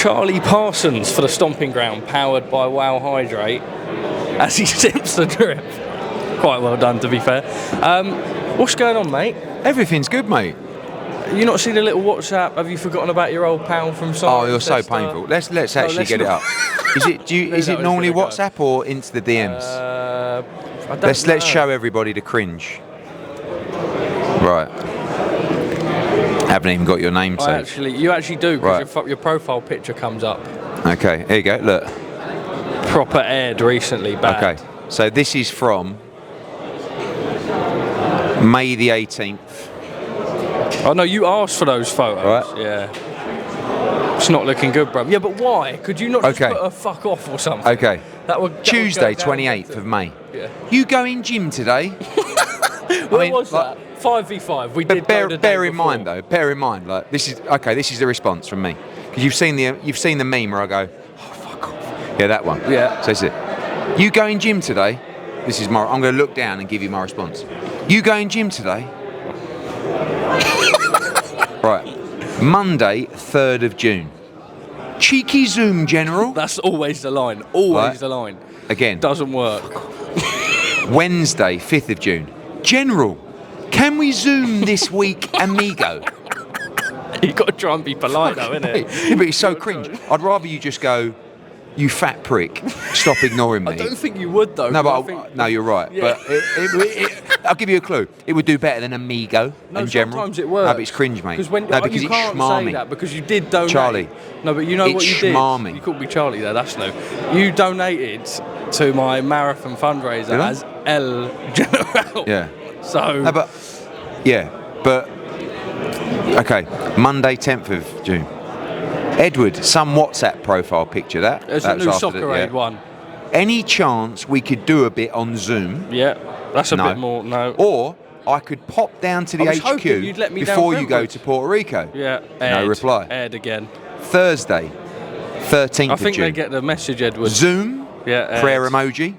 Charlie Parsons for the Stomping Ground, powered by Wow Hydrate, as he sips the drip. Quite well done, to be fair. What's going on, mate? Everything's good, mate. You not seen a little WhatsApp? Have you forgotten about your old pal from Simon? Oh, you're so painful. Let's actually get it up. Is it normally WhatsApp or into the DMs? I don't know. Let's show everybody the cringe. Right. Haven't even got your name saved. You actually do, because your profile picture comes up. Okay, here you go. Look. Proper aired recently. Bad. Okay, so this is from May the 18th. Oh no, you asked for those photos. Right. Yeah. It's not looking good, bro. Yeah, but why? Could you not just put a fuck off or something? Okay. Tuesday, would 28th of May. Yeah. You going gym today? Where was that? 5v5. We did. Bear in mind, like this is the response from me, because you've seen the meme where I go, oh, fuck off. Yeah, that one. Yeah. So it's it. You going gym today? This is I'm going to look down and give you my response. You going gym today? Right. Monday, 3rd of June. Cheeky Zoom, General. That's always the line. Always the line. Again. Doesn't work. Wednesday, 5th of June. General, can we Zoom this week, amigo? You've got to try and be polite, though, innit? Yeah, but it's so cringe. I'd rather you just go, you fat prick, stop ignoring me. I don't think you would, though. No, but no, you're right. Yeah. But I'll give you a clue. It would do better than amigo in general. Sometimes it works. No, but it's cringe, mate. Because because you it's can't schmarmy. say that because you did donate. Charlie. No, but you know what you did? Schmarmy. You called me Charlie there, that's no. You donated to my marathon fundraiser as El General. Yeah. So. No, but okay. Monday, 10th of June. Edward, some WhatsApp profile picture that. There's a new Soccer Aid one. Any chance we could do a bit on Zoom? Yeah, that's a bit more, no. Or I could pop down to the HQ you'd let me before down you go to Puerto Rico. Yeah, no reply. Aired again. Thursday, 13th of June. I think they get the message, Edward. Zoom, prayer emoji,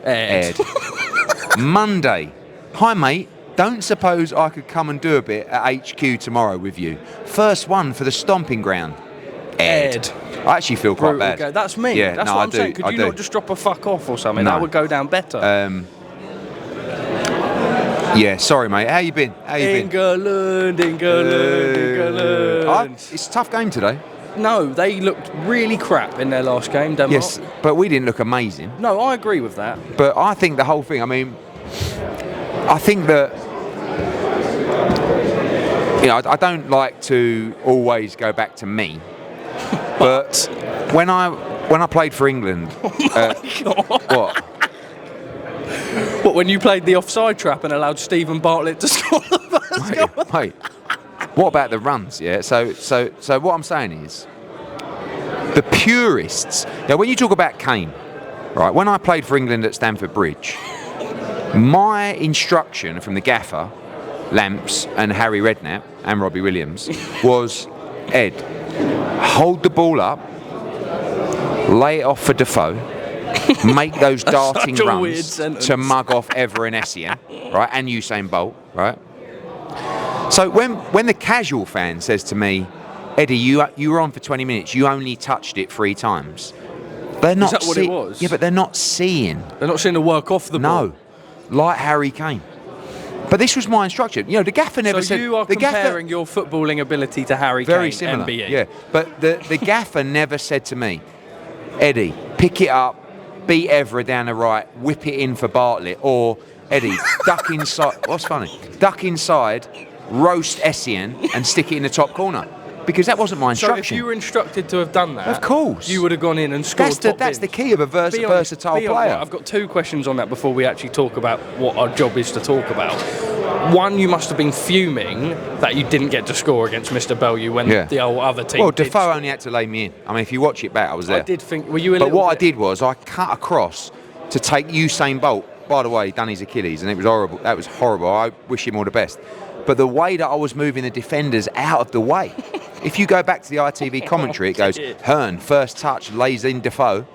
aired. Monday, hi mate, don't suppose I could come and do a bit at HQ tomorrow with you. First one for the Stomping Ground. Aired. I actually feel quite bad. Okay. That's me. Yeah, that's what I'm saying. Could you not just drop a fuck off or something? No. That would go down better. Yeah, sorry mate. How you been? England. It's a tough game today. No, they looked really crap in their last game, Denmark. Yes, but we didn't look amazing. No, I agree with that. But I think the whole thing, I think that, I don't like to always go back to me, but when I played for England, what? What, when you played the offside trap and allowed Stephen Bartlett to score the first goal? Wait, what about the runs? Yeah, so what I'm saying is, the purists. Now, when you talk about Kane, right? When I played for England at Stamford Bridge, my instruction from the gaffer, Lamps and Harry Redknapp and Robbie Williams was, Ed, hold the ball up, lay it off for Defoe, make those darting runs to mug off Ever and Essien, right, and Usain Bolt, right? So when the casual fan says to me, Eddie, you were on for 20 minutes, you only touched it 3 times. They're not. Is that what it was? Yeah, but they're not seeing. They're not seeing the work off the ball. No, like Harry Kane. But this was my instruction. The gaffer never said. So you are comparing your footballing ability to Harry Very Kane, similar. MBE. Yeah, but the gaffer never said to me, Eddie, pick it up, beat Evra down the right, whip it in for Bartlett, or Eddie, duck inside. What's funny? Duck inside, roast Essien, and stick it in the top corner. Because that wasn't my instruction. So if you were instructed to have done that, of course, you would have gone in and scored. That's the key of a versatile player. I've got 2 questions on that before we actually talk about what our job is to talk about. One, you must have been fuming that you didn't get to score against Mr. Bellew when the other team. Well, Defoe only had to lay me in. If you watch it back, I was there. I did think. Were you a But little what bit... I did was I cut across to take Usain Bolt. By the way, done his Achilles, and it was horrible. That was horrible. I wish him all the best. But the way that I was moving the defenders out of the way. If you go back to the ITV commentary, it goes, Hearn, first touch, lays in Defoe.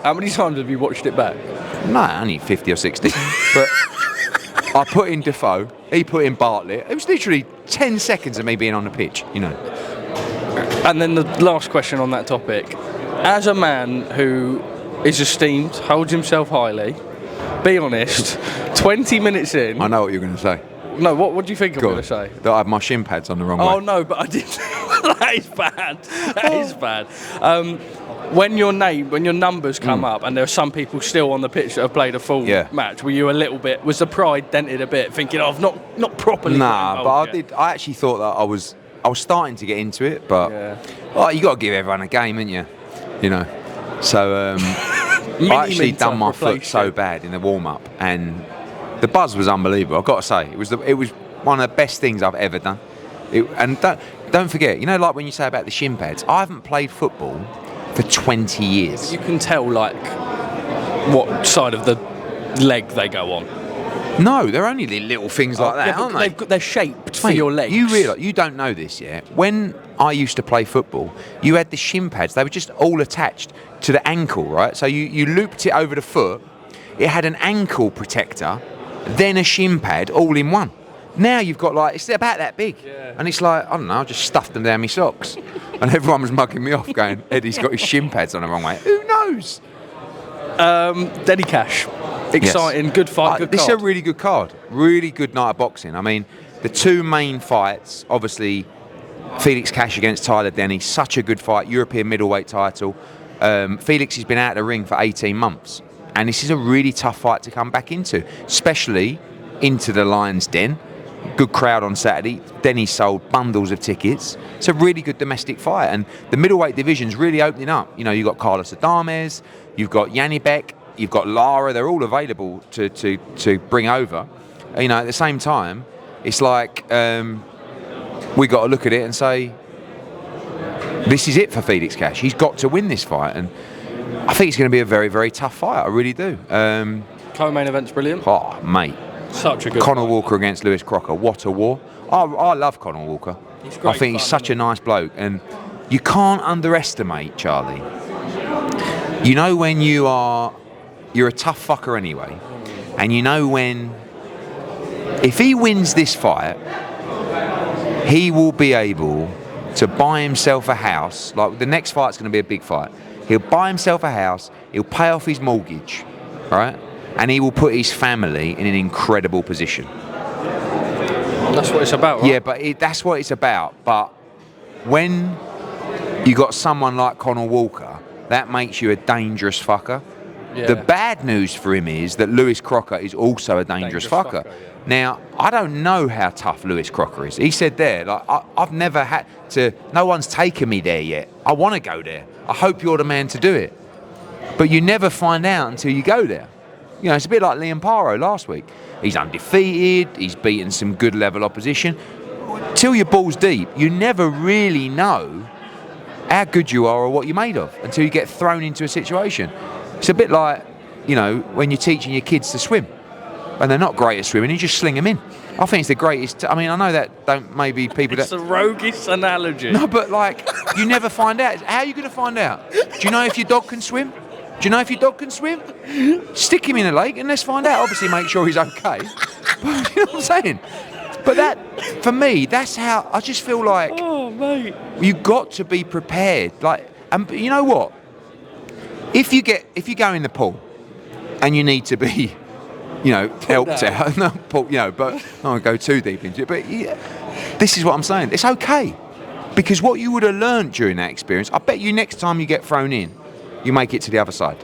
How many times have you watched it back? No, only 50 or 60. But I put in Defoe, he put in Bartlett. It was literally 10 seconds of me being on the pitch, And then the last question on that topic. As a man who is esteemed, holds himself highly, be honest, 20 minutes in... I know what you're going to say. No, what do you think I'm going to say? That I have my shin pads on the wrong way. Oh, no, but I did... That is bad. That is bad. When your numbers come up and there are some people still on the pitch that have played a full match, were you a little bit... Was the pride dented a bit, thinking, I've not properly... Nah, but I actually thought that I was starting to get into it, but you got to give everyone a game, ain't you? You know. So I actually done my foot so bad in the warm-up, and the buzz was unbelievable. I've got to say, it was one of the best things I've ever done. And don't forget, you know, like when you say about the shin pads, I haven't played football for 20 years. You can tell, like, what side of the leg they go on. No, they're only little things like that, aren't they? They're shaped for your legs. You realise, you don't know this yet. When I used to play football, you had the shin pads. They were just all attached to the ankle, right? So you looped it over the foot. It had an ankle protector, then a shin pad, all in one. Now you've got, like, it's about that big. Yeah. And it's like, I don't know, I just stuffed them down my socks. And everyone was mugging me off going, Eddie's got his shin pads on the wrong way. Who knows? Eddie Cash. Exciting, good fight, good this card. This is a really good card. Really good night of boxing. I mean, the two main fights, obviously, Felix Cash against Tyler Denny, such a good fight, European middleweight title. Felix has been out of the ring for 18 months. And this is a really tough fight to come back into, especially into the Lions Den. Good crowd on Saturday. Denny sold bundles of tickets. It's a really good domestic fight. And the middleweight division's really opening up. You know, you've got Carlos Adames, you've got Janibek, you've got Lara. They're all available to bring over. You know, at the same time, it's like we got to look at it and say, this is it for Felix Cash. He's got to win this fight. And I think it's going to be a very, very tough fight. I really do. Co-main event's brilliant. Oh, mate. Such a good Conor Walker against Lewis Crocker. What a war. I love Conor Walker. He's great. I think he's such a nice bloke. And you can't underestimate Charlie. You know when you're a tough fucker anyway. And you know when, if he wins this fight, he will be able to buy himself a house. Like, the next fight's going to be a big fight. He'll buy himself a house. He'll pay off his mortgage, right? And he will put his family in an incredible position. That's what it's about, right? Yeah, but that's what it's about. But when you got someone like Conor Walker, that makes you a dangerous fucker. Yeah. The bad news for him is that Lewis Crocker is also a dangerous fucker. Yeah. Now, I don't know how tough Lewis Crocker is. He said there, like, I've never had to, no one's taken me there yet. I want to go there. I hope you're the man to do it. But you never find out until you go there. You know, it's a bit like Liam Paro last week. He's undefeated, he's beaten some good level opposition. Till your ball's deep, you never really know how good you are or what you're made of until you get thrown into a situation. It's a bit like, you know, when you're teaching your kids to swim and they're not great at swimming, you just sling them in. I think it's the greatest. I mean, I know that don't maybe people it's that... It's a roguish analogy. No, but like, you never find out. How are you going to find out? Do you know if your dog can swim? Do you know if your dog can swim? Stick him in a lake and let's find out. Obviously, make sure he's okay. But, you know what I'm saying? But that, for me, that's how I just feel like. Oh, mate. You got to be prepared. Like, and you know what? If you go in the pool and you need to be, you know, helped out, no, you know, but I don't want to go too deep into it. But yeah, this is what I'm saying. It's okay, because what you would have learned during that experience, I bet you next time you get thrown in, you make it to the other side.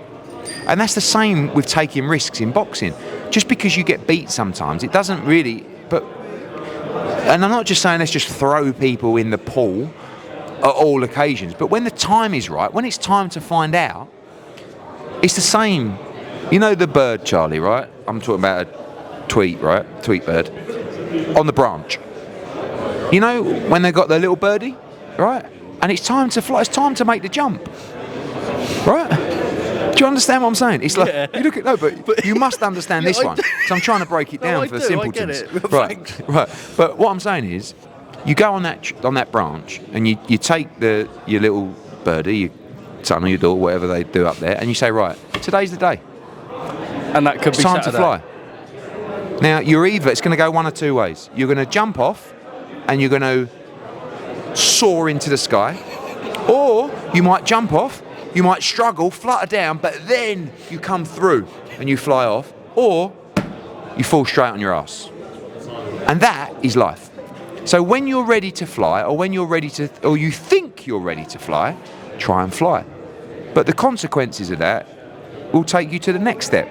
And that's the same with taking risks in boxing. Just because you get beat sometimes, it doesn't really. But, and I'm not just saying let's just throw people in the pool at all occasions. But when the time is right, when it's time to find out, it's the same. You know the bird, Charlie, right? I'm talking about a tweet, right? Tweet bird. On the branch. You know when they got their little birdie, right? And it's time to fly. It's time to make the jump. Right? Do you understand what I'm saying? It's like, you look at, but you must understand this one. So I'm trying to break it down for the simpletons. Right. But what I'm saying is, you go on that branch and you take your little birdie, your son or your daughter, whatever they do up there, and you say, right, today's the day. And that could be time Saturday. To fly. Now it's going to go one of two ways. You're going to jump off, and you're going to soar into the sky. You might jump off, you might struggle, flutter down, but then you come through and you fly off, or you fall straight on your ass. And that is life. So when you're ready to fly, or when you're ready to, or you think you're ready to fly, try and fly. But the consequences of that will take you to the next step.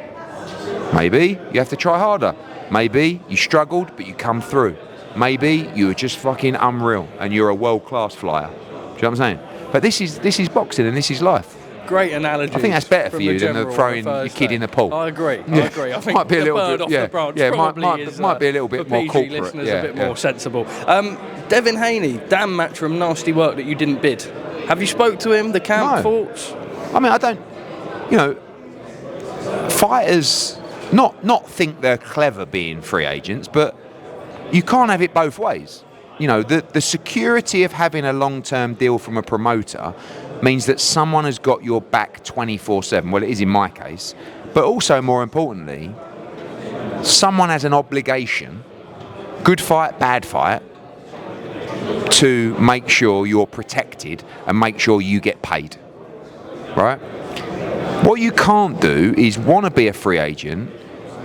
Maybe you have to try harder. Maybe you struggled, but you come through. Maybe you were just fucking unreal and you're a world-class flyer. Do you know what I'm saying? But this is boxing and this is life. Great analogy. I think that's better for you than throwing your kid in the pool. I agree. I think might be a little bird bit, off the branch might be a little bit more corporate. Listeners a bit more sensible. Devin Haney, damn Matchroom, nasty work that you didn't bid. Have you spoke to him? The camp thoughts? I mean, I don't. You know, fighters not think they're clever being free agents, but you can't have it both ways. You know, the security of having a long-term deal from a promoter means that someone has got your back 24/7. Well, it is in my case. But also, more importantly, someone has an obligation, good fight, bad fight, to make sure you're protected and make sure you get paid. Right? What you can't do is want to be a free agent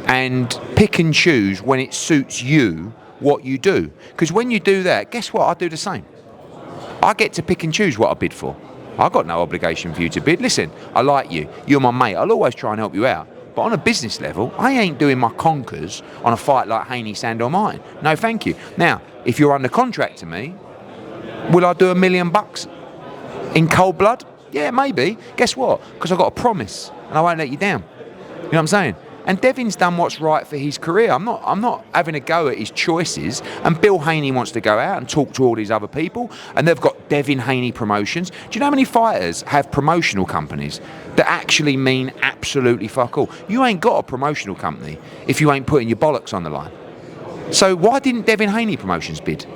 and pick and choose when it suits you what you do. Because when you do that, guess what? I do the same. I get to pick and choose what I bid for. I've got no obligation for you to bid. Listen, I like you. You're my mate. I'll always try and help you out. But on a business level, I ain't doing my conkers on a fight like Haney, Sandor Martin. No, thank you. Now, if you're under contract to me, will I do $1 million in cold blood? Yeah, maybe. Guess what? Because I've got a promise and I won't let you down. You know what I'm saying? And Devin's done what's right for his career. I'm not having a go at his choices. And Bill Haney wants to go out and talk to all these other people. And they've got Devin Haney Promotions. Do you know how many fighters have promotional companies that actually mean absolutely fuck all? You ain't got a promotional company if you ain't putting your bollocks on the line. So why didn't Devin Haney Promotions bid?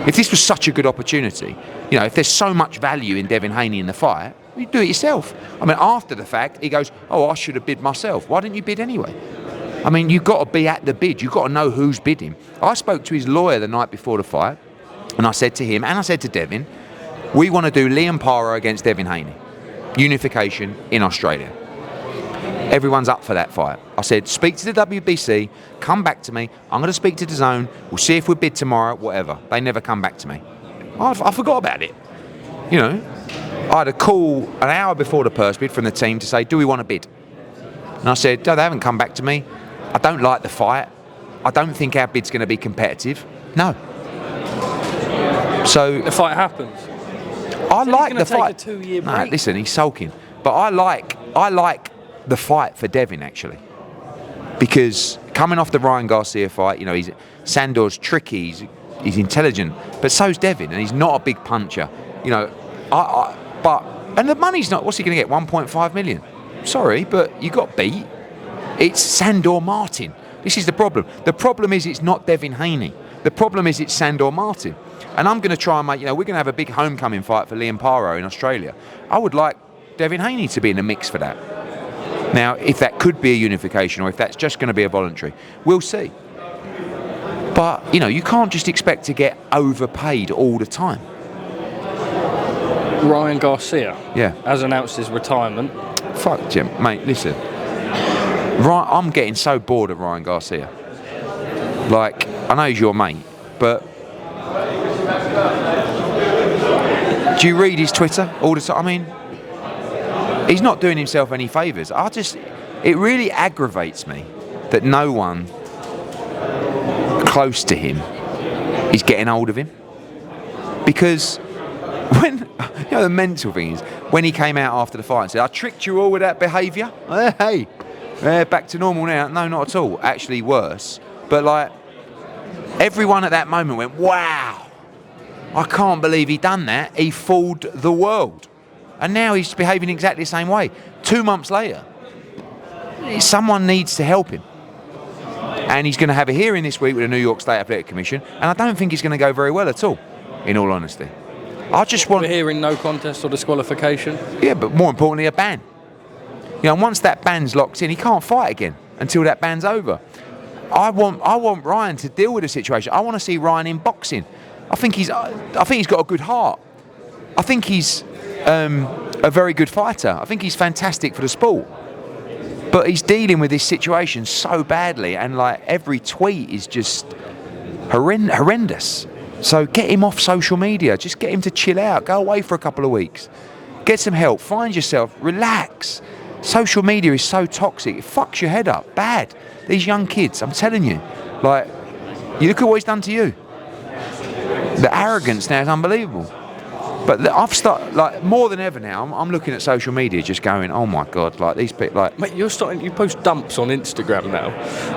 If this was such a good opportunity, you know, if there's so much value in Devin Haney in the fight, you do it yourself. I mean, after the fact, he goes, oh, I should have bid myself. Why didn't you bid anyway? I mean, you've got to be at the bid. You've got to know who's bidding. I spoke to his lawyer the night before the fight, and I said to him, and I said to Devin, we want to do Liam Paro against Devin Haney. Unification in Australia. Everyone's up for that fight. I said, speak to the WBC, come back to me. I'm going to speak to DAZN. We'll see if we bid tomorrow, whatever. They never come back to me. I forgot about it. You know, I had a call an hour before the purse bid from the team to say, do we want to bid? And I said, no, they haven't come back to me. I don't like the fight. I don't think our bid's going to be competitive. No. So the fight happens. I like the fight. Take a 2-year break. No, listen, he's sulking. But I like the fight for Devin, actually. Because coming off the Ryan Garcia fight, you know, Sandor's tricky, he's intelligent, but so's Devin, and he's not a big puncher. You know, and the money's not, what's he going to get, 1.5 million? Sorry, but you got beat. It's Sandor Martin. This is the problem. The problem is it's not Devin Haney. The problem is it's Sandor Martin. And I'm going to try and make, you know, we're going to have a big homecoming fight for Liam Paro in Australia. I would like Devin Haney to be in the mix for that. Now, if that could be a unification or if that's just going to be a voluntary, we'll see. But, you know, you can't just expect to get overpaid all the time. Ryan Garcia has announced his retirement. Fuck, Jim. Mate, listen. I'm getting so bored of Ryan Garcia. Like, I know he's your mate, but do you read his Twitter all the time? I mean, he's not doing himself any favours. It really aggravates me that no one close to him is getting hold of him. Because when, you know, the mental thing is, when he came out after the fight and said, I tricked you all with that behaviour. Hey, back to normal now. No, not at all. Actually worse. But like, everyone at that moment went, wow, I can't believe he done that. He fooled the world. And now he's behaving exactly the same way. 2 months later, someone needs to help him. And he's going to have a hearing this week with the New York State Athletic Commission. And I don't think it's going to go very well at all, in all honesty. I just want... We're hearing no contest or disqualification. Yeah, but more importantly, a ban. You know, once that ban's locked in, he can't fight again until that ban's over. I want Ryan to deal with the situation. I want to see Ryan in boxing. I think he's got a good heart. I think he's a very good fighter. I think he's fantastic for the sport. But he's dealing with this situation so badly, and like every tweet is just horrendous. So get him off social media. Just get him to chill out. Go away for a couple of weeks. Get some help. Find yourself. Relax. Social media is so toxic. It fucks your head up. Bad. These young kids, I'm telling you. Like, you look at what he's done to you. The arrogance now is unbelievable. But I've started, like, more than ever now, I'm looking at social media just going, oh my God, like these people, like... Mate, you post dumps on Instagram now.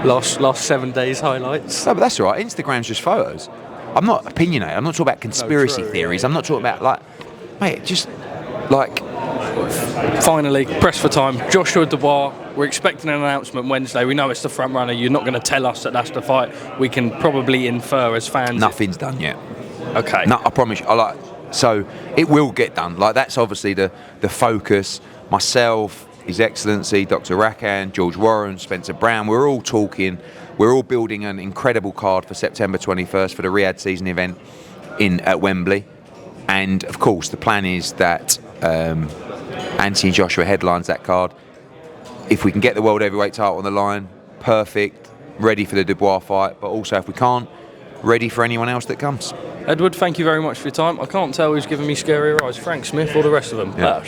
Last 7 days highlights. No, but that's all right. Instagram's just photos. I'm not opinionated. I'm not talking about conspiracy theories. I'm not talking about, like, mate, just, like... Finally, press for time. Joshua-Dubois, we're expecting an announcement Wednesday. We know it's the front runner. You're not going to tell us that that's the fight. We can probably infer as fans. Nothing's done yet. Okay. No, I promise you. So it will get done. Like, that's obviously the focus. Myself, His Excellency, Dr. Rakan, George Warren, Spencer Brown, we're all talking. We're all building an incredible card for September 21st for the Riyadh season event at Wembley. And, of course, the plan is that Anthony Joshua headlines that card. If we can get the world heavyweight title on the line, perfect, ready for the Dubois fight. But also, if we can't, ready for anyone else that comes. Edward, thank you very much for your time. I can't tell who's giving me scary eyes, Frank Smith or the rest of them. Yeah.